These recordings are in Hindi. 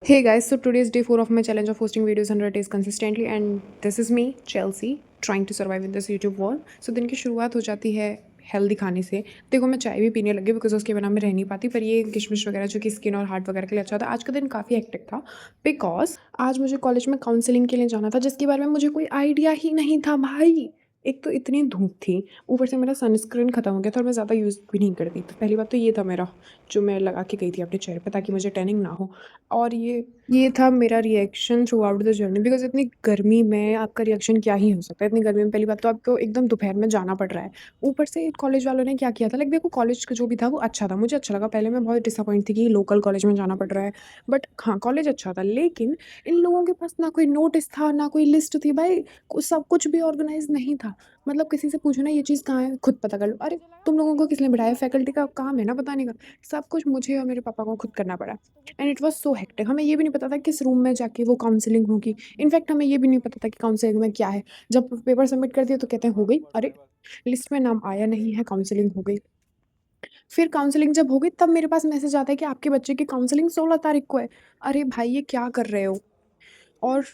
Hey guys, so today is day 4 of my challenge of posting videos 100 days consistently and this is me, Chelsea, trying to survive in this YouTube world. So दिन की शुरुआत हो जाती है हेल्दी खाने से। देखो मैं चाय भी पीने लगी बिकॉज़ उसके बिना मैं रह नहीं पाती, पर ये किशमिश वगैरह जो कि स्किन और हार्ट वगैरह के लिए अच्छा होता है। आज का दिन काफ़ी हेक्टिक था बिकॉज़ आज मुझे कॉलेज में काउंसलिंग के लिए जाना था जिसके बारे में मुझे कोई आइडिया ही नहीं था भाई। एक तो इतनी धूप थी, ऊपर से मेरा सनस्क्रीन खत्म हो गया था और मैं ज़्यादा यूज़ भी नहीं करती। तो पहली बात तो ये था मेरा, जो मैं लगा के गई थी अपने चेहरे पे ताकि मुझे टैनिंग ना हो। और ये था मेरा reaction through out the journey because इतनी गर्मी में आपका रिएक्शन क्या ही हो सकता है। इतनी गर्मी में पहली बात तो आपको एकदम दोपहर में जाना पड़ रहा है। ऊपर से कॉलेज वालों ने क्या किया था, लाइक देखो कॉलेज का जो भी था वो अच्छा था, मुझे अच्छा लगा। पहले मैं बहुत डिसअपॉइंट थी कि लोकल कॉलेज में जाना पड़ रहा है, बट हाँ, कॉलेज अच्छा था। लेकिन इन लोगों के पास ना कोई नोटिस था, ना कोई लिस्ट थी भाई, सब कुछ भी ऑर्गेनाइज़ नहीं था। मतलब किसी से पूछो ना ये चीज़ कहाँ है, खुद पता कर लो। अरे! तुम लोगों को किसने बिठाया? फैकल्टी का काम है ना बताने का। सब कुछ मुझे और मेरे पापा को खुद करना पड़ा and it was so hectic. हमें ये भी नहीं पता था किस रूम में जाके वो काउंसलिंग होगी। इनफैक्ट हमें ये भी नहीं पता था कि काउंसलिंग में क्या है। जब पेपर सबमिट कर दिया तो कहते हैं हो गई। अरे! लिस्ट में नाम आया नहीं है, काउंसलिंग हो गई। फिर काउंसलिंग जब हो गई तब मेरे पास मैसेज आता है कि आपके बच्चे की काउंसलिंग 16 तारीख को है। अरे भाई ये क्या कर रहे हो? और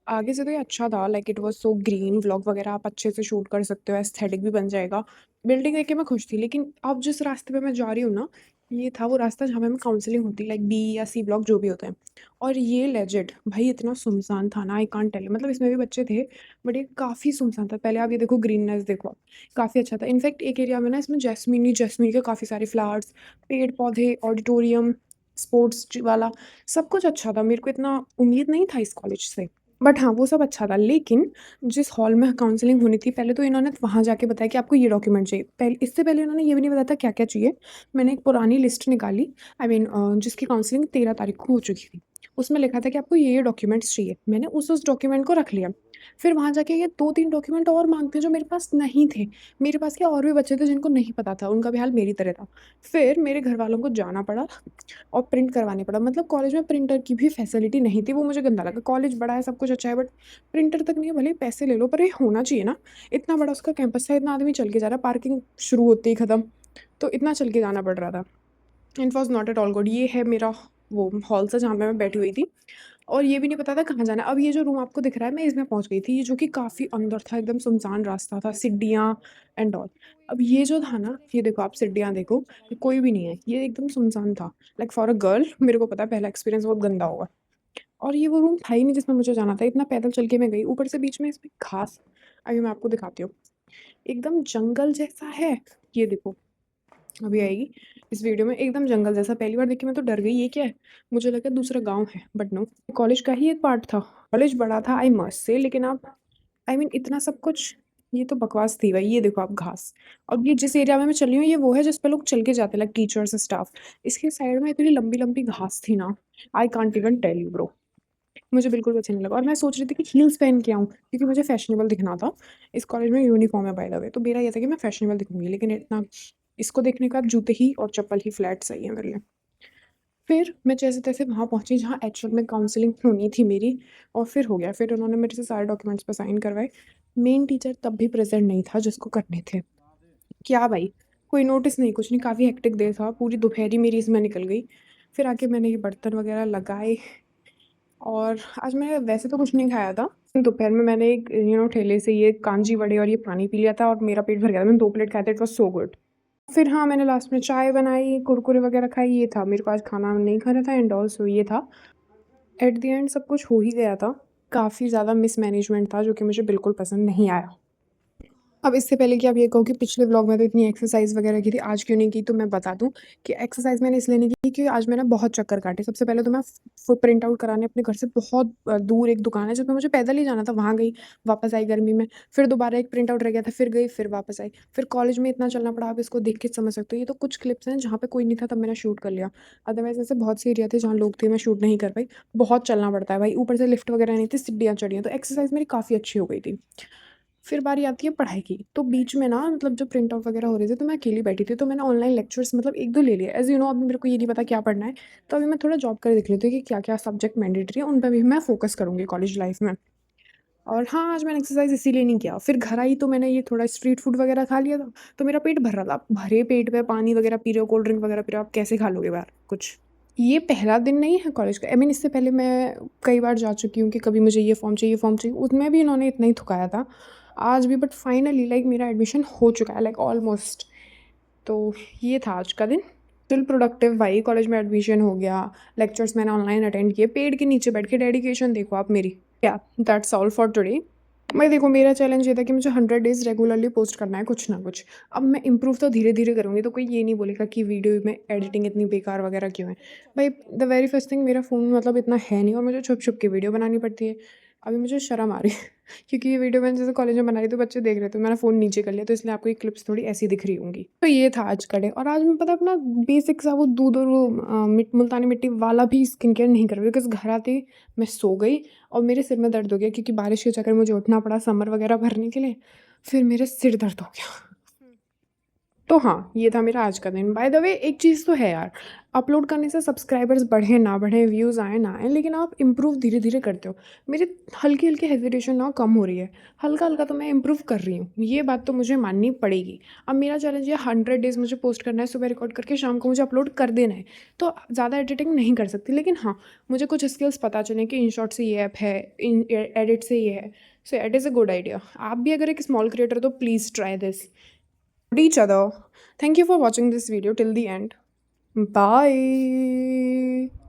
आगे से तो ये अच्छा था, like it was so green, vlog वगैरह आप अच्छे से शूट कर सकते हो, एस्थेटिक भी बन जाएगा। बिल्डिंग देख के मैं खुश थी, लेकिन अब जिस रास्ते पे मैं जा रही हूँ ना, ये था वो रास्ता जहाँ पे हमें काउंसलिंग होती, लाइक बी या सी ब्लॉक जो भी होते हैं। और ये लेजिट भाई इतना सुनसान था ना, आई कांट टेल यू। मतलब इसमें भी बच्चे थे, बट ये काफ़ी सुनसान था। पहले आप ये देखो, ग्रीननेस देखो आप, काफ़ी अच्छा था। इनफैक्ट एक एरिया में ना, इसमें जैस्मीन ही जैस्मीन के काफ़ी सारे फ्लावर्स, पेड़-पौधे, ऑडिटोरियम, स्पोर्ट्स वाला, सब कुछ अच्छा था। मेरे को इतना उम्मीद नहीं था इस कॉलेज से। बट हाँ, वो सब अच्छा था, लेकिन जिस हॉल में काउंसलिंग होनी थी, पहले तो इन्होंने वहाँ जाके बताया कि आपको ये डॉक्यूमेंट चाहिए। इससे पहले इन्होंने ये भी नहीं बताया था क्या-क्या चाहिए। मैंने एक पुरानी लिस्ट निकाली, आई मीन जिसकी काउंसलिंग 13 तारीख को हो चुकी थी। उसमें लिखा था कि आपको ये डॉक्यूमेंट्स चाहिए। मैंने उस डॉक्यूमेंट को रख लिया। फिर वहाँ जाके ये 2-3 डॉक्यूमेंट और माँगते हैं जो मेरे पास नहीं थे। मेरे पास क्या, और भी बच्चे थे जिनको नहीं पता था, उनका भी हाल मेरी तरह था। फिर मेरे घरवालों को जाना पड़ा और प्रिंट करवाने पड़ा। मतलब कॉलेज में प्रिंटर की भी फैसिलिटी नहीं थी, वो मुझे गंदा लगा। कॉलेज बड़ा है, सब कुछ अच्छा है, बट प्रिंटर तक नहीं है। भले ही पैसे ले लो, पर ये होना चाहिए ना। इतना बड़ा उसका कैंपस था, इतना आदमी चल के जा रहा है, पार्किंग शुरू होते ही खत्म, तो इतना चल के जाना पड़ रहा था। It was not at all good. ये है मेरा वो हॉल सा जहाँ पे मैं बैठी हुई थी, और ये भी नहीं पता था कहाँ जाना है। अब ये जो रूम आपको दिख रहा है, मैं इसमें पहुँच गई थी, ये जो कि काफ़ी अंदर था, एकदम सुनसान रास्ता था, सीढ़ियाँ एंड ऑल। अब ये जो था ना, ये देखो आप सीढ़ियाँ देखो, ये कोई भी नहीं है, ये एकदम सुनसान था। लाइक फॉर अ गर्ल मेरे को पता है पहला एक्सपीरियंस बहुत गंदा होगा। और ये वो रूम था ही नहीं जिसमें मुझे जाना था, इतना पैदल चल के मैं गई। ऊपर से बीच में इसमें घास, अभी मैं आपको दिखाती हूँ, एकदम जंगल जैसा है। ये देखो, अभी आएगी इस वीडियो में, एकदम जंगल जैसा। पहली बार देख के मैं तो डर गई, ये क्या है? मुझे लगा दूसरा गाँव है, बट नो, कॉलेज का ही एक पार्ट था। कॉलेज बड़ा था आई मस्ट से, लेकिन आप, आई मीन इतना सब कुछ, ये तो बकवास थी भाई। ये देखो आप घास, अब ये जिस एरिया में मैं चल रही हूँ, ये वो है जिस पे लोग चल के जाते हैं, लाइक टीचर्स, स्टाफ। इसके साइड में इतनी लंबी-लंबी घास थी ना, I can't even tell you bro. मुझे बिल्कुल भी अच्छा नहीं लगा, और मैं सोच रही थी कि हील्स पहन के आऊँ क्योंकि मुझे फैशनेबल दिखना था। इस कॉलेज में यूनिफ़ॉर्म है बाय द वे, तो मेरा ये था कि मैं फैशनेबल दिखूँगी, लेकिन इतना, इसको देखने के बाद जूते ही और चप्पल ही फ्लैट सही है मेरे लिए। फिर मैं जैसे-तैसे वहाँ पहुँची जहाँ एक्चुअल में काउंसलिंग होनी थी मेरी, और फिर हो गया। फिर उन्होंने मेरे से सारे डॉक्यूमेंट्स पे साइन करवाए। मेन टीचर तब भी प्रेज़ेंट नहीं था जिसको करने थे। क्या भाई, कोई नोटिस नहीं, कुछ नहीं, काफ़ी हेक्टिक डे था, पूरी दोपहर ही मेरी इसमें निकल गई। फिर आके मैंने ये बर्तन वग़ैरह लगाए, और आज मैंने वैसे तो कुछ नहीं खाया था। दोपहर में मैंने एक ठेले से ये कांजी वड़े और ये पानी पी लिया था और मेरा पेट भर गया था। मैंने 2 प्लेट खाए थे, इट वाज़ सो गुड। फिर हाँ, मैंने लास्ट में चाय बनाई, कुरकुरे वग़ैरह खाए, ये था। मेरे को आज खाना नहीं खाना था एंड ऑल्सो ये था। एट द एंड सब कुछ हो ही गया था। काफ़ी ज़्यादा मिसमैनेजमेंट था जो कि मुझे बिल्कुल पसंद नहीं आया। अब इससे पहले कि आप ये कहो कि पिछले व्लॉग में तो इतनी एक्सरसाइज़ वगैरह की थी, आज क्यों नहीं की, तो मैं बता दूँ कि एक्सरसाइज़ मैंने इसलिए नहीं की कि आज मैंने बहुत चक्कर काटे। सबसे पहले तो मैं प्रिंट आउट कराने अपने घर से बहुत दूर एक दुकान है जिसमें मुझे पैदल ही जाना था, वहाँ गई, वापस आई गर्मी में। फिर दोबारा एक प्रिंट आउट रह गया था, फिर गई, फिर वापस आई। फिर कॉलेज में इतना चलना पड़ा, आप इसको देख के समझ सकते हो। ये तो कुछ क्लिप्स हैं जहाँ पे कोई नहीं था तब मैंने शूट कर लिया। अदरवाइज़ ऐसे बहुत से एरिया थे जहाँ लोग थे, मैं शूट नहीं कर पाई। बहुत चलना पड़ता है भाई, ऊपर से लिफ्ट वगैरह नहीं थी, सीढ़ियाँ चढ़ी हैं, तो एक्सरसाइज़ मेरी काफ़ी अच्छी हो गई थी। फिर बारी आती है पढ़ाई की, तो बीच में ना, मतलब जब प्रिंट आउट वगैरह हो रहे थे तो मैं अकेली बैठी थी, तो मैंने ऑनलाइन लेक्चर्स मतलब 1-2 ले लिए। एज़ यू नो, अभी मेरे को ये नहीं पता क्या पढ़ना है, तो अभी मैं थोड़ा जॉब कर देख लेती हूँ कि क्या-क्या सब्जेक्ट मैंडेटरी है, उन पे भी मैं फ़ोकस करूँगी कॉलेज लाइफ़ में। और हाँ, आज मैंने एक्सरसाइज़ इसीलिए नहीं किया। फिर घर आई तो मैंने ये थोड़ा स्ट्रीट फूड वगैरह खा लिया था, तो मेरा पेट भर रहा था। भरे पेट में पानी वगैरह पी रहे हो, कोल्ड ड्रिंक वगैरह पी रहे हो, आप कैसे खा लोगे यार कुछ? ये पहला दिन नहीं है कॉलेज का। आई मीन इससे पहले मैं कई बार जा चुकी हूँ कि कभी मुझे ये फॉर्म चाहिए, उसमें भी इन्होंने इतना ही थुकाया था। आज भी बट फाइनली लाइक मेरा एडमिशन हो चुका है, लाइक ऑलमोस्ट। तो ये था आज का दिन। स्टिल प्रोडक्टिव भाई, कॉलेज में एडमिशन हो गया, लेक्चर्स मैंने ऑनलाइन अटेंड किए, पेड़ के नीचे बैठ के डेडिकेशन देखो आप मेरी। या दैट्स ऑल फॉर टुडे। मैं देखो मेरा चैलेंज ये था कि मुझे 100 डेज़ रेगुलरली पोस्ट करना है कुछ ना कुछ। अब मैं इम्प्रूव तो धीरे धीरे करूँगी, तो कोई ये नहीं बोलेगा कि वीडियो में एडिटिंग इतनी बेकार वगैरह क्यों है। भाई द वेरी फर्स्ट थिंग, मेरा फ़ोन मतलब इतना है नहीं और मुझे छुप छुप के वीडियो बनानी पड़ती है। अभी मुझे शर्म आ रही है क्योंकि ये वीडियो मैंने जैसे कॉलेज में बना रही थी, बच्चे देख रहे थे, मैंने फ़ोन नीचे कर लिया, तो इसलिए आपको ये क्लिप्स थोड़ी ऐसी दिख रही होंगी। तो ये था आज का डे। और आज मैं पता है अपना बेसिक सा वो दूध और वो मुल्तानी मिट्टी वाला भी स्किन केयर नहीं कर रही, बिकॉज़ घर आते ही मैं सो गई और मेरे सिर में दर्द हो गया क्योंकि बारिश के चक्कर में मुझे उठना पड़ा समर वगैरह भरने के लिए, फिर मेरे सिर दर्द हो गया। तो हाँ, ये था मेरा आज का दिन। बाय द वे एक चीज़ तो है यार, अपलोड करने से सब्सक्राइबर्स बढ़े ना बढ़े, व्यूज़ आए ना आएँ, लेकिन आप इम्प्रूव धीरे-धीरे करते हो। मेरी हल्की-हल्की हेजिटेशन ना कम हो रही है। हल्का-हल्का तो मैं इम्प्रूव कर रही हूँ, ये बात तो मुझे माननी पड़ेगी। अब मेरा चैलेंज ये 100 डेज़ मुझे पोस्ट करना है, सुबह रिकॉर्ड करके शाम को मुझे अपलोड कर देना है। तो ज़्यादा एडिटिंग नहीं कर सकती, लेकिन हाँ, मुझे कुछ स्किल्स पता चलें कि इनशॉट से ये ऐप है, इन एडिट से ये है। So it is a good idea. आप भी अगर एक स्मॉल क्रिएटर हो तो please try this each other. Thank you for watching this video till the end. Bye.